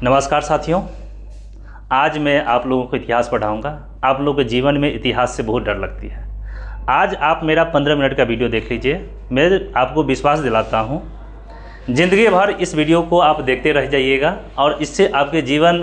नमस्कार साथियों, आज मैं आप लोगों को इतिहास पढ़ाऊंगा। आप लोगों के जीवन में इतिहास से बहुत डर लगती है। आज आप मेरा 15 मिनट का वीडियो देख लीजिए। मैं आपको विश्वास दिलाता हूं, ज़िंदगी भर इस वीडियो को आप देखते रह जाइएगा और इससे आपके जीवन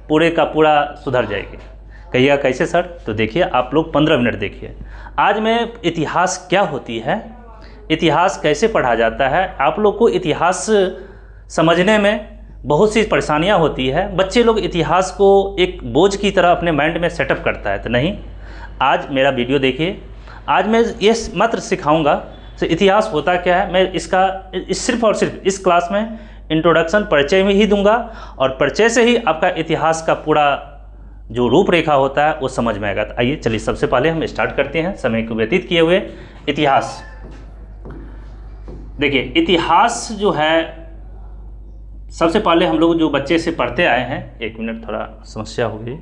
पूरे का पूरा सुधर जाएगी। कहिएगा कैसे सर? तो देखिए, आप लोग 15 मिनट देखिए। आज मैं इतिहास क्या होती है, इतिहास कैसे पढ़ा जाता है, आप लोग को इतिहास समझने में बहुत सी परेशानियां होती है। बच्चे लोग इतिहास को एक बोझ की तरह अपने माइंड में सेटअप करता है, तो नहीं। आज मेरा वीडियो देखिए। आज मैं ये मात्र सिखाऊंगा तो इतिहास होता क्या है। मैं इसका सिर्फ और सिर्फ इस क्लास में इंट्रोडक्शन परिचय में ही दूंगा और परिचय से ही आपका इतिहास का पूरा जो रूपरेखा होता है वो समझ में आएगा। तो आइए चलिए, सबसे पहले हम स्टार्ट करते हैं समय को व्यतीत किए हुए। इतिहास देखिए, इतिहास जो है सबसे पहले हम लोग जो बच्चे से पढ़ते आए हैं, एक मिनट थोड़ा समस्या हो गई।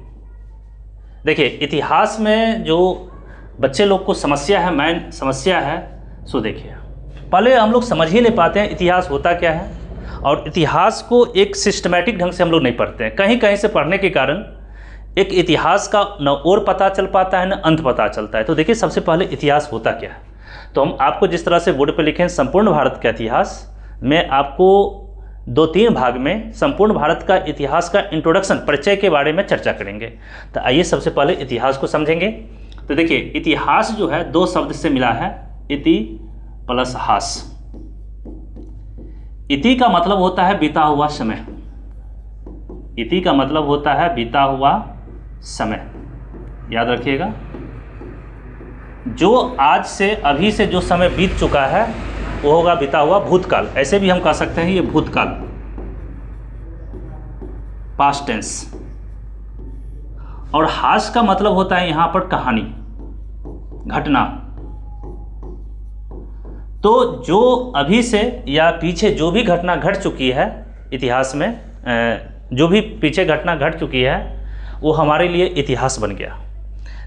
देखिए, इतिहास में जो बच्चे लोग को समस्या है, मेन समस्या है, सो देखिए पहले हम लोग समझ ही नहीं पाते हैं इतिहास होता क्या है। और इतिहास को एक सिस्टमेटिक ढंग से हम लोग नहीं पढ़ते हैं। कहीं कहीं से पढ़ने के कारण एक इतिहास का न और पता चल पाता है न अंत पता चलता है। तो देखिए, सबसे पहले इतिहास होता क्या है। तो हम आपको जिस तरह से बोर्ड पे लिखे हैं संपूर्ण भारत का इतिहास, मैं आपको 2-3 भाग में संपूर्ण भारत का इतिहास का इंट्रोडक्शन परिचय के बारे में चर्चा करेंगे। तो आइए सबसे पहले इतिहास को समझेंगे। तो देखिए, इतिहास जो है 2 शब्द से मिला है, इति प्लस हास। इति का मतलब होता है बीता हुआ समय। इति का मतलब होता है बीता हुआ समय, याद रखिएगा। जो आज से अभी से जो समय बीत चुका है वो होगा बीता हुआ भूतकाल। ऐसे भी हम कह सकते हैं ये भूतकाल, पास्ट टेंस। और हास का मतलब होता है यहां पर कहानी, घटना। तो जो अभी से या पीछे जो भी घटना घट चुकी है इतिहास में, जो भी पीछे घटना घट चुकी है वो हमारे लिए इतिहास बन गया।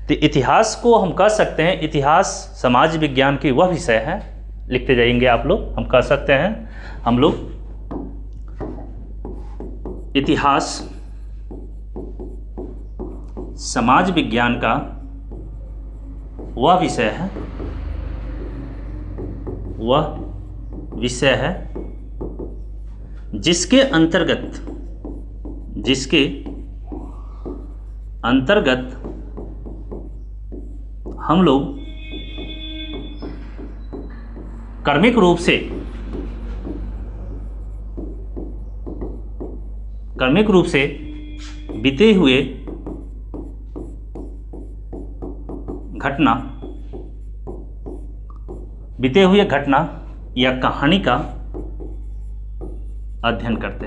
तो इतिहास को हम कह सकते हैं, इतिहास समाज विज्ञान की वह विषय है। लिखते जाएंगे आप लोग, हम कह सकते हैं हम लोग इतिहास समाज विज्ञान का वह विषय है, वह विषय है जिसके अंतर्गत हम लोग कर्मिक रूप से बीते हुए घटना या कहानी का अध्ययन करते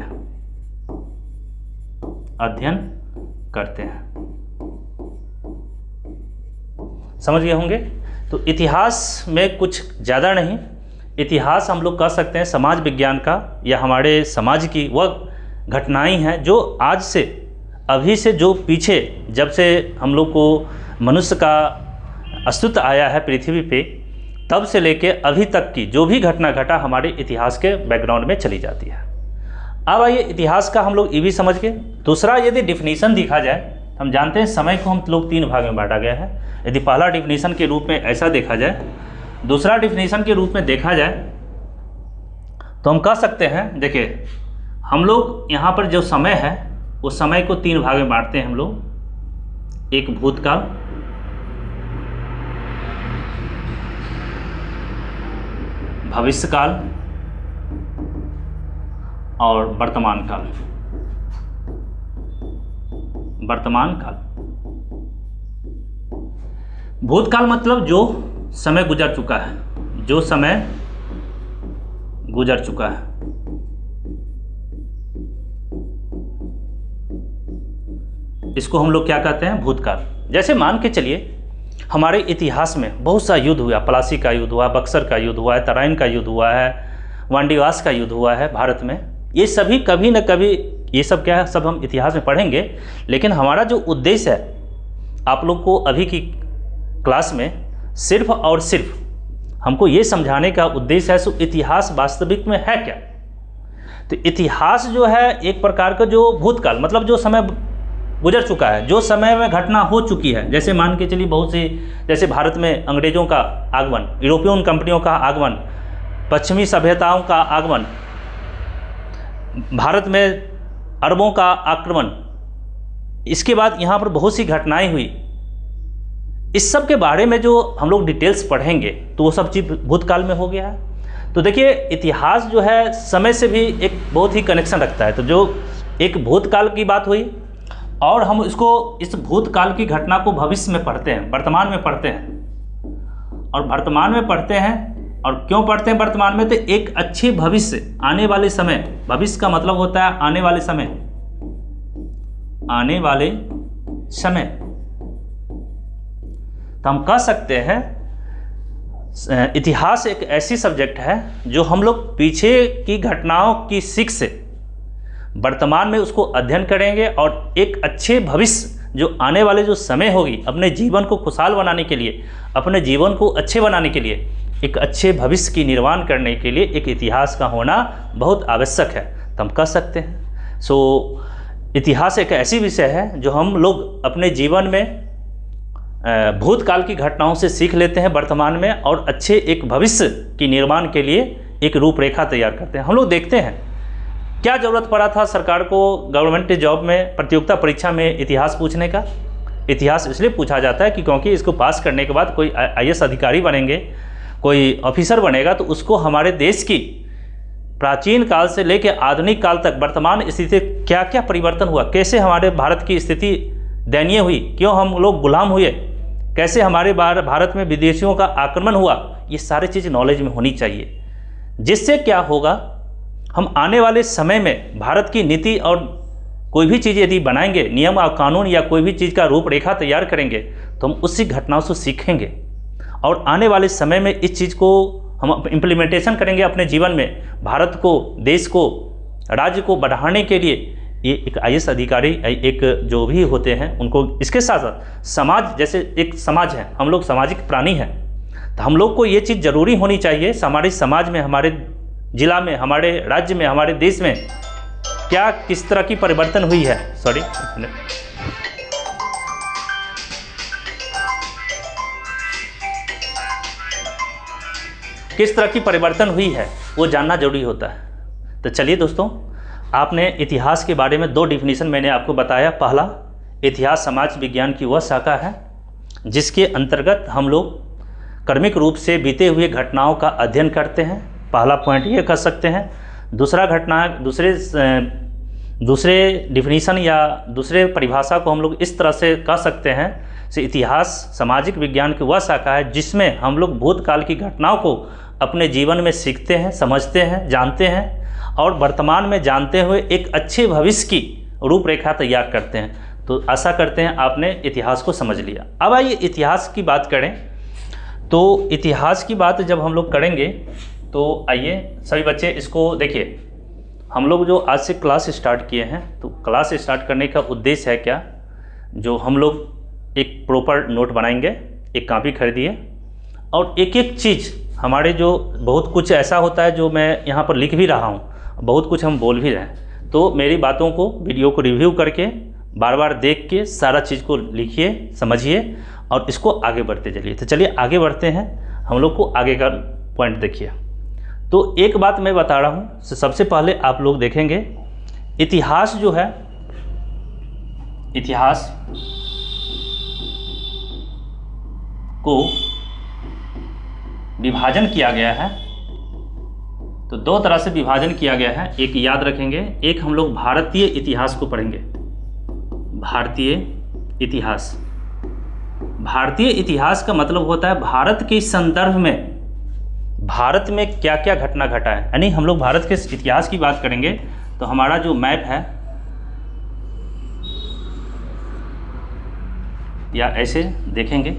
हैं। समझ गए होंगे। तो इतिहास में कुछ ज़्यादा नहीं, इतिहास हम लोग कह सकते हैं समाज विज्ञान का या हमारे समाज की वह घटनाएं हैं जो आज से अभी से जो पीछे, जब से हम लोग को मनुष्य का अस्तित्व आया है पृथ्वी पे, तब से लेके अभी तक की जो भी घटना घटा हमारे इतिहास के बैकग्राउंड में चली जाती है। अब आइए, इतिहास का हम लोग ये भी समझ गए। दूसरा, यदि डिफिनीशन देखा जाए, हम जानते हैं समय को हम लोग 3 भाग में बांटा गया है। यदि पहला डिफिनीशन के रूप में ऐसा देखा जाए, दूसरा डिफिनीशन के रूप में देखा जाए, तो हम कह सकते हैं, देखिए हम लोग यहाँ पर जो समय है वो समय को 3 भाग में बांटते हैं हम लोग। एक भूतकाल, भविष्यकाल और वर्तमान काल। भूतकाल मतलब जो समय गुजर चुका है, इसको हम लोग क्या कहते हैं? भूतकाल। जैसे मान के चलिए हमारे इतिहास में बहुत सा युद्ध हुआ, प्लासी का युद्ध हुआ, बक्सर का युद्ध हुआ है, तराइन का युद्ध हुआ है, वांडीवास का युद्ध हुआ है भारत में। ये सभी कभी न कभी, ये सब क्या है, सब हम इतिहास में पढ़ेंगे। लेकिन हमारा जो उद्देश्य है आप लोग को अभी की क्लास में सिर्फ और सिर्फ हमको ये समझाने का उद्देश्य है सो इतिहास वास्तविक में है क्या। तो इतिहास जो है एक प्रकार का जो भूतकाल, मतलब जो समय गुजर चुका है, जो समय में घटना हो चुकी है। जैसे मान के चलिए बहुत सी, जैसे भारत में अंग्रेज़ों का आगमन, यूरोपियन कंपनियों का आगमन, पश्चिमी सभ्यताओं का आगमन, भारत में अरबों का आक्रमण, इसके बाद यहाँ पर बहुत सी घटनाएं हुई। इस सब के बारे में जो हम लोग डिटेल्स पढ़ेंगे तो वो सब चीज़ भूतकाल में हो गया है। तो देखिए इतिहास जो है समय से भी एक बहुत ही कनेक्शन रखता है। तो जो एक भूतकाल की बात हुई और हम इसको, इस भूतकाल की घटना को भविष्य में पढ़ते हैं, वर्तमान में पढ़ते हैं। और वर्तमान में पढ़ते हैं, और क्यों पढ़ते हैं वर्तमान में? तो एक अच्छी भविष्य, आने वाले समय, भविष्य का मतलब होता है आने वाले समय, आने वाले समय। तो हम कह सकते हैं इतिहास एक ऐसी सब्जेक्ट है जो हम लोग पीछे की घटनाओं की सीख से वर्तमान में उसको अध्ययन करेंगे और एक अच्छे भविष्य जो आने वाले जो समय होगी, अपने जीवन को खुशहाल बनाने के लिए, अपने जीवन को अच्छे बनाने के लिए, एक अच्छे भविष्य की निर्माण करने के लिए एक इतिहास का होना बहुत आवश्यक है। तो हम कह सकते हैं इतिहास एक ऐसी विषय है जो हम लोग अपने जीवन में भूतकाल की घटनाओं से सीख लेते हैं वर्तमान में, और अच्छे एक भविष्य की निर्माण के लिए एक रूपरेखा तैयार करते हैं। हम लोग देखते हैं क्या ज़रूरत पड़ा था सरकार को गवर्नमेंट जॉब में, प्रतियोगिता परीक्षा में इतिहास पूछने का। इतिहास इसलिए पूछा जाता है कि क्योंकि इसको पास करने के बाद कोई IAS अधिकारी बनेंगे, कोई ऑफिसर बनेगा, तो उसको हमारे देश की प्राचीन काल से लेकर आधुनिक काल तक वर्तमान स्थिति क्या क्या परिवर्तन हुआ, कैसे हमारे भारत की स्थिति दयनीय हुई, क्यों हम लोग गुलाम हुए, कैसे हमारे भारत में विदेशियों का आक्रमण हुआ, ये सारी चीज़ नॉलेज में होनी चाहिए। जिससे क्या होगा, हम आने वाले समय में भारत की नीति और कोई भी चीज़ यदि बनाएंगे, नियम और कानून या कोई भी चीज़ का रूपरेखा तैयार करेंगे, तो हम उसी घटनाओं से सीखेंगे और आने वाले समय में इस चीज़ को हम इम्प्लीमेंटेशन करेंगे अपने जीवन में। भारत को, देश को, राज्य को बढ़ाने के लिए ये एक IAS अधिकारी, एक जो भी होते हैं उनको, इसके साथ साथ समाज, जैसे एक समाज है, हम लोग सामाजिक प्राणी हैं, तो हम लोग को ये चीज़ ज़रूरी होनी चाहिए हमारे समाज में, हमारे जिला में, हमारे राज्य में, हमारे देश में क्या किस तरह की परिवर्तन हुई है। किस तरह की परिवर्तन हुई है वो जानना जरूरी होता है। तो चलिए दोस्तों, आपने इतिहास के बारे में 2 डिफिनीशन मैंने आपको बताया। पहला, इतिहास समाज विज्ञान की वह शाखा है जिसके अंतर्गत हम लोग क्रमिक रूप से बीते हुए घटनाओं का अध्ययन करते हैं। पहला पॉइंट ये कर सकते हैं। दूसरा घटना, दूसरे डिफिनीशन या दूसरे परिभाषा को हम लोग इस तरह से कह सकते हैं कि इतिहास सामाजिक विज्ञान की वह शाखा है जिसमें हम लोग भूतकाल की घटनाओं को अपने जीवन में सीखते हैं, समझते हैं, जानते हैं और वर्तमान में जानते हुए एक अच्छे भविष्य की रूपरेखा तैयार करते हैं। तो आशा करते हैं आपने इतिहास को समझ लिया। अब आइए इतिहास की बात करें। तो इतिहास की बात जब हम लोग करेंगे तो आइए सभी बच्चे इसको देखिए। हम लोग जो आज से क्लास स्टार्ट किए हैं, तो क्लास स्टार्ट करने का उद्देश्य है क्या, जो हम लोग एक प्रॉपर नोट बनाएंगे, एक कॉपी खरीदिए और एक एक चीज़ हमारे जो बहुत कुछ ऐसा होता है जो मैं यहाँ पर लिख भी रहा हूँ, बहुत कुछ हम बोल भी रहे हैं, तो मेरी बातों को, वीडियो को रिव्यू करके बार बार देख के सारा चीज़ को लिखिए, समझिए और इसको आगे बढ़ते चलिए। तो चलिए आगे बढ़ते हैं, हम लोग को आगे का पॉइंट देखिए। तो एक बात मैं बता रहा हूँ, सबसे पहले आप लोग देखेंगे इतिहास जो है, इतिहास को विभाजन किया गया है। तो 2 तरह से विभाजन किया गया है। एक याद रखेंगे, एक हम लोग भारतीय इतिहास को पढ़ेंगे। भारतीय इतिहास, भारतीय इतिहास का मतलब होता है भारत के संदर्भ में भारत में क्या क्या घटना घटा है। यानी हम लोग भारत के इतिहास की बात करेंगे तो हमारा जो मैप है या ऐसे देखेंगे,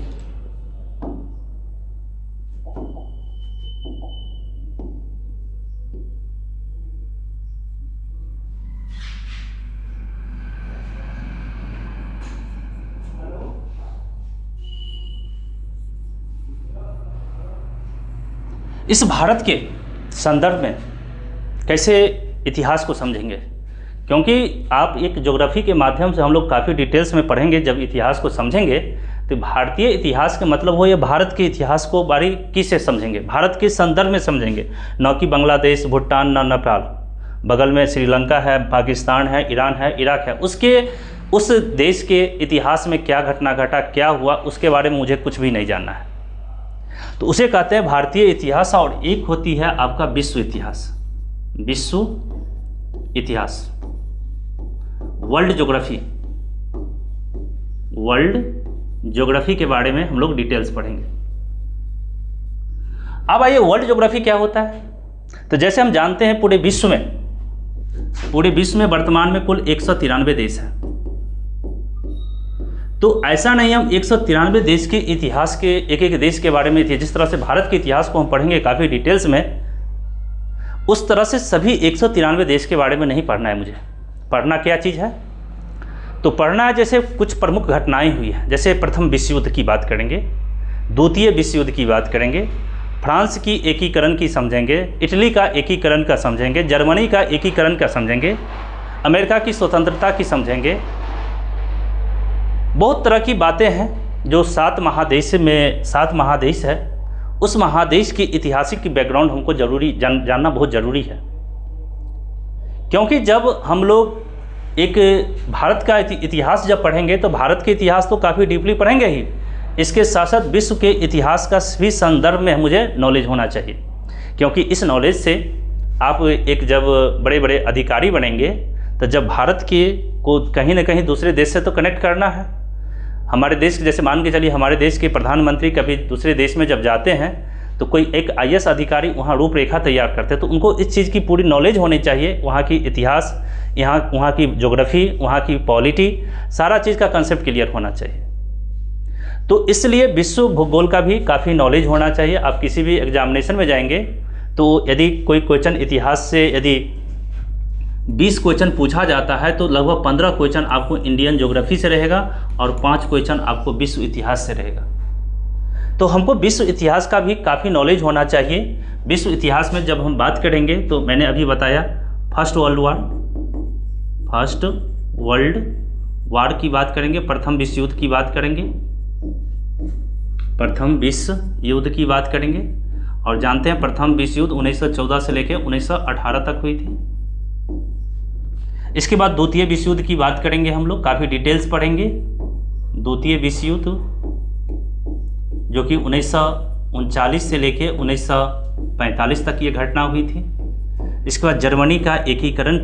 इस भारत के संदर्भ में कैसे इतिहास को समझेंगे, क्योंकि आप एक ज्योग्राफी के माध्यम से हम लोग काफ़ी डिटेल्स में पढ़ेंगे। जब इतिहास को समझेंगे तो भारतीय इतिहास का मतलब हो, ये भारत के इतिहास को बारीकी से समझेंगे, भारत के संदर्भ में समझेंगे, न कि बांग्लादेश, भूटान, न नेपाल, बगल में श्रीलंका है, पाकिस्तान है, ईरान है, इराक है, उस देश के इतिहास में क्या घटना घटा, क्या हुआ, उसके बारे में मुझे कुछ भी नहीं जानना है। तो उसे कहते हैं भारतीय इतिहास। और एक होती है आपका विश्व इतिहास, विश्व इतिहास, वर्ल्ड ज्योग्राफी। वर्ल्ड ज्योग्राफी के बारे में हम लोग डिटेल्स पढ़ेंगे। अब आइए, वर्ल्ड ज्योग्राफी क्या होता है। तो जैसे हम जानते हैं पूरे विश्व में वर्तमान में कुल 193 देश हैं। तो ऐसा नहीं हम 193 देश के इतिहास के एक एक देश के बारे में थी, जिस तरह से भारत के इतिहास को हम पढ़ेंगे काफ़ी डिटेल्स में, उस तरह से सभी 193 देश के बारे में नहीं पढ़ना है मुझे। पढ़ना क्या चीज़ है, तो पढ़ना है जैसे कुछ प्रमुख घटनाएं हुई हैं। जैसे प्रथम विश्व युद्ध की बात करेंगे, द्वितीय विश्व युद्ध की बात करेंगे, फ्रांस की एकीकरण की समझेंगे, इटली का एकीकरण का समझेंगे, जर्मनी का एकीकरण का समझेंगे, अमेरिका की स्वतंत्रता की समझेंगे। बहुत तरह की बातें हैं जो 7 महादेश है, उस महादेश की ऐतिहासिक बैकग्राउंड हमको जानना बहुत ज़रूरी है। क्योंकि जब हम लोग एक भारत का इतिहास जब पढ़ेंगे तो भारत के इतिहास तो काफ़ी डीपली पढ़ेंगे ही, इसके साथ साथ विश्व के इतिहास का भी संदर्भ में मुझे नॉलेज होना चाहिए। क्योंकि इस नॉलेज से आप एक जब बड़े बड़े अधिकारी बनेंगे तो जब भारत के को कहीं ना कहीं दूसरे देश से तो कनेक्ट करना है। हमारे देश के, जैसे मान के चलिए हमारे देश के प्रधानमंत्री कभी दूसरे देश में जब जाते हैं तो कोई एक IAS अधिकारी वहाँ रूपरेखा तैयार करते हैं, तो उनको इस चीज़ की पूरी नॉलेज होनी चाहिए, वहाँ की इतिहास, वहाँ की ज्योग्राफी, वहाँ की पॉलिटी, सारा चीज़ का कंसेप्ट क्लियर होना चाहिए। तो इसलिए विश्व भूगोल का भी काफ़ी नॉलेज होना चाहिए। आप किसी भी एग्जामिनेशन में जाएंगे तो यदि कोई क्वेश्चन इतिहास से यदि 20 क्वेश्चन पूछा जाता है तो लगभग 15 क्वेश्चन आपको इंडियन ज्योग्राफी से रहेगा और 5 क्वेश्चन आपको विश्व इतिहास से रहेगा। तो हमको विश्व इतिहास का भी काफ़ी नॉलेज होना चाहिए। विश्व इतिहास में जब हम बात करेंगे तो मैंने अभी बताया फर्स्ट वर्ल्ड वार की बात करेंगे, प्रथम विश्व युद्ध की बात करेंगे, प्रथम विश्व युद्ध की बात करेंगे। और जानते हैं प्रथम विश्व युद्ध 1914 से लेकर 1918 तक हुई थी। इसके बाद द्वितीय विश्व युद्ध की बात करेंगे, हम लोग काफ़ी डिटेल्स पढ़ेंगे। द्वितीय विश्व युद्ध जो कि 1939 से लेके 1945 तक ये घटना हुई थी। इसके बाद जर्मनी का एकीकरण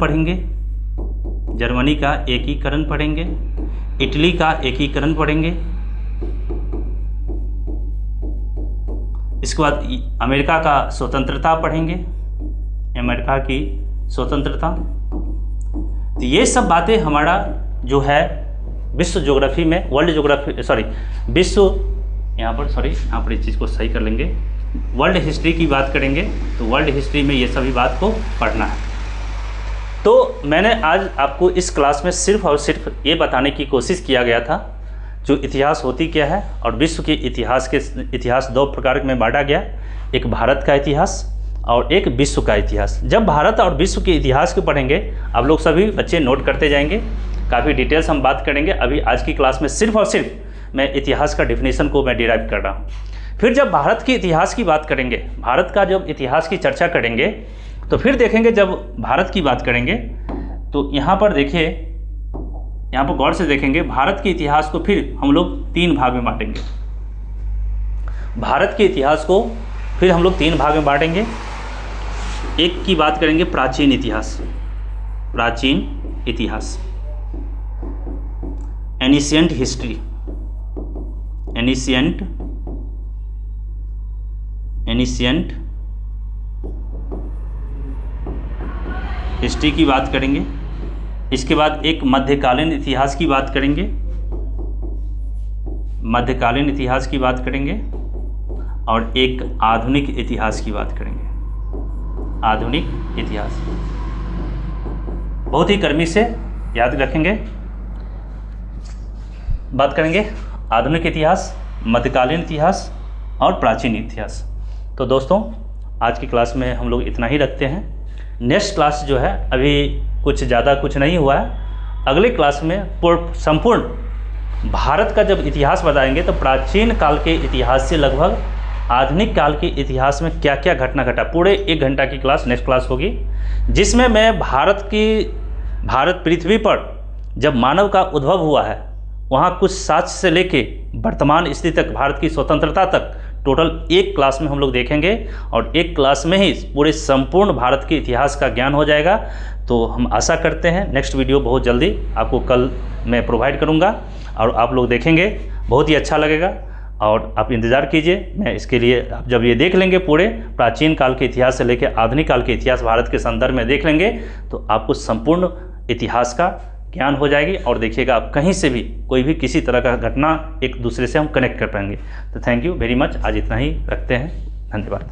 पढ़ेंगे, इटली का एकीकरण पढ़ेंगे। इसके बाद अमेरिका का स्वतंत्रता पढ़ेंगे, अमेरिका की स्वतंत्रता। तो ये सब बातें हमारा जो है विश्व ज्योग्राफी में, यहाँ पर इस चीज़ को सही कर लेंगे, वर्ल्ड हिस्ट्री की बात करेंगे। तो वर्ल्ड हिस्ट्री में ये सभी बात को पढ़ना है। तो मैंने आज आपको इस क्लास में सिर्फ और सिर्फ ये बताने की कोशिश किया गया था जो इतिहास होती क्या है, और विश्व के इतिहास 2 प्रकार में बांटा गया, एक भारत का इतिहास और एक विश्व का इतिहास। जब भारत और विश्व के इतिहास को पढ़ेंगे आप लोग सभी बच्चे नोट करते जाएंगे, काफ़ी डिटेल्स हम बात करेंगे। अभी आज की क्लास में सिर्फ और सिर्फ मैं इतिहास का डिफिनेशन को मैं डिराइव कर रहा हूँ। फिर जब भारत के इतिहास की बात करेंगे, भारत का जब इतिहास की चर्चा करेंगे तो फिर देखेंगे, जब भारत की बात करेंगे तो यहाँ पर देखिए, यहाँ पर गौर से देखेंगे, भारत के इतिहास को फिर हम लोग 3 भाग में बांटेंगे। भारत के इतिहास को फिर हम लोग 3 भाग में बांटेंगे। एक की बात करेंगे प्राचीन इतिहास, एनिशिएंट हिस्ट्री, हिस्ट्री की बात करेंगे। इसके बाद एक मध्यकालीन इतिहास की बात करेंगे, और एक आधुनिक इतिहास की बात करेंगे, आधुनिक इतिहास। बहुत ही कर्मी से याद रखेंगे। बात करेंगे आधुनिक इतिहास, मध्यकालीन इतिहास और प्राचीन इतिहास। तो दोस्तों आज की क्लास में हम लोग इतना ही रखते हैं। नेक्स्ट क्लास जो है अभी कुछ ज़्यादा कुछ नहीं हुआ है, अगले क्लास में संपूर्ण भारत का जब इतिहास बताएंगे तो प्राचीन काल के इतिहास से लगभग आधुनिक काल के इतिहास में क्या क्या घटना घटा, पूरे 1 घंटा की क्लास नेक्स्ट क्लास होगी, जिसमें मैं भारत पृथ्वी पर जब मानव का उद्भव हुआ है वहाँ कुछ साक्ष्य से लेके वर्तमान स्थिति तक, भारत की स्वतंत्रता तक, टोटल 1 क्लास में हम लोग देखेंगे और 1 क्लास में ही पूरे संपूर्ण भारत के इतिहास का ज्ञान हो जाएगा। तो हम आशा करते हैं नेक्स्ट वीडियो बहुत जल्दी आपको कल मैं प्रोवाइड करूंगा और आप लोग देखेंगे, बहुत ही अच्छा लगेगा और आप इंतज़ार कीजिए। मैं इसके लिए आप जब ये देख लेंगे पूरे प्राचीन काल के इतिहास से लेकर आधुनिक काल के इतिहास भारत के संदर्भ में देख लेंगे तो आपको संपूर्ण इतिहास का ज्ञान हो जाएगी और देखिएगा आप कहीं से भी कोई भी किसी तरह का घटना एक दूसरे से हम कनेक्ट कर पाएंगे। तो थैंक यू वेरी मच, आज इतना ही रखते हैं, धन्यवाद।